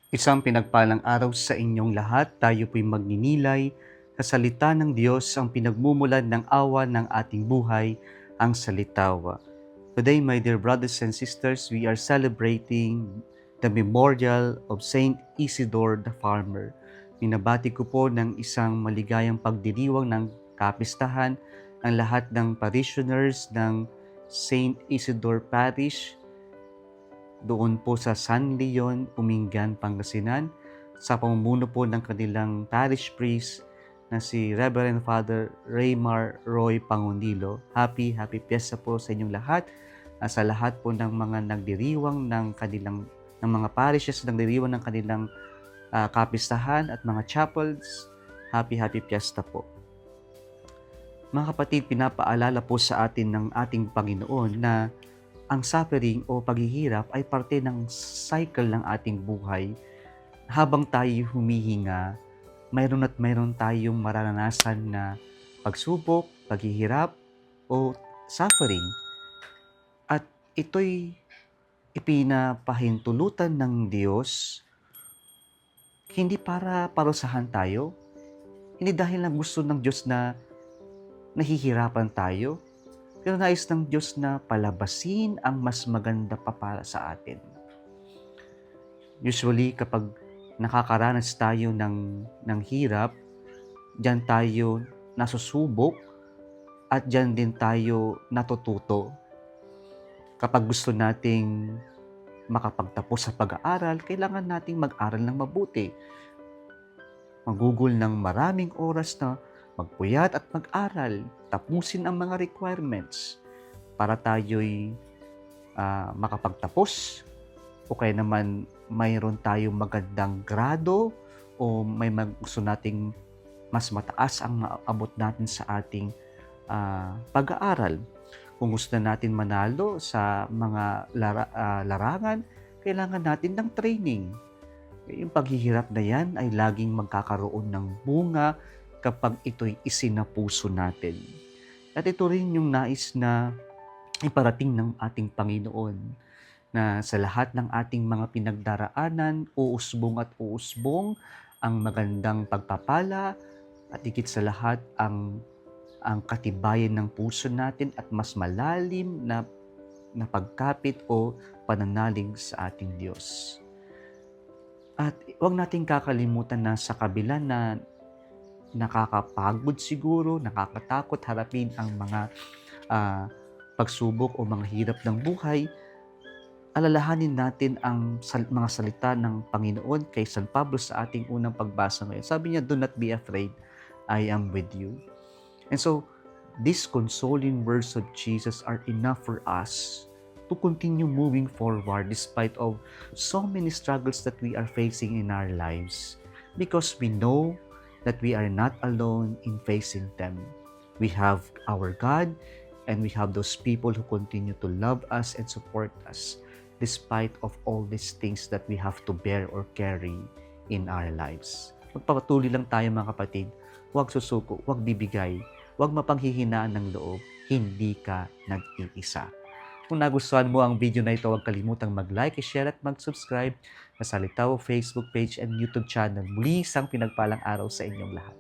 Isang pinagpalang araw sa inyong lahat. Tayo po'y magninilay sa salita ng Diyos, ang pinagmumulan ng awa ng ating buhay, ang salitawa. Today, my dear brothers and sisters, we are celebrating the memorial of Saint Isidore the Farmer. Minabati ko po ng isang maligayang pagdiriwang ng kapistahan ang lahat ng parishioners ng Saint Isidore Parish doon po sa San Leon, Umingan, Pangasinan, sa pamumuno po ng kanilang parish priest na si Reverend Father Raymar Roy Pangundilo. Happy Fiesta po sa inyong lahat. Sa lahat po ng mga nagdiriwang ng mga parishes nagdiriwang ng kanilang kapistahan at mga chapels. Happy Fiesta po. Mga kapatid, pinapaalala po sa atin ng ating Panginoon na ang suffering o paghihirap ay parte ng cycle ng ating buhay. Habang tayo humihinga, mayroon tayong mararanasan na pagsubok, paghihirap, o suffering. At ito'y ipinapahintulutan ng Diyos, hindi para parusahan tayo, hindi dahil lang gusto ng Diyos na nahihirapan tayo, pero nais ng Diyos na palabasin ang mas maganda pa para sa atin. Usually, kapag nakakaranas tayo ng hirap, diyan tayo nasusubok at diyan din tayo natututo. Kapag gusto nating makapagtapos sa pag-aaral, kailangan nating mag-aral ng mabuti. Magugol ng maraming oras na magpuyat at mag-aral, tapusin ang mga requirements para tayo'y makapagtapos o kaya naman mayroon tayong magandang grado o may gusto nating mas mataas ang maabot natin sa ating pag-aaral. Kung gusto natin manalo sa mga larangan, kailangan natin ng training. Yung paghihirap na yan ay laging magkakaroon ng bunga kapag ito'y isinapuso natin. At ito rin yung nais na iparating ng ating Panginoon na sa lahat ng ating mga pinagdaraanan, uusbong at uusbong ang magandang pagpapala at higit sa lahat ang katibayan ng puso natin at mas malalim na pagkapit o pananalig sa ating Diyos. At huwag nating kakalimutan na sa kabila na nakakapagod siguro, nakakatakot harapin ang mga pagsubok o mga hirap ng buhay, alalahanin natin ang mga salita ng Panginoon kay San Pablo sa ating unang pagbasa ngayon. Sabi niya, "Do not be afraid, I am with you." And so, these consoling words of Jesus are enough for us to continue moving forward despite of so many struggles that we are facing in our lives, because we know that we are not alone in facing them. We have our God, and we have those people who continue to love us and support us despite of all these things that we have to bear or carry in our lives. Magpapatuloy lang tayo mga kapatid, huwag susuko, huwag bibigay, huwag mapanghihinaan ng loob, hindi ka nag-iisa. Kung nagustuhan mo ang video na ito, huwag kalimutang mag-like, share at mag-subscribe sa Salitaw Facebook page and YouTube channel. Muli isang pinagpalang araw sa inyong lahat.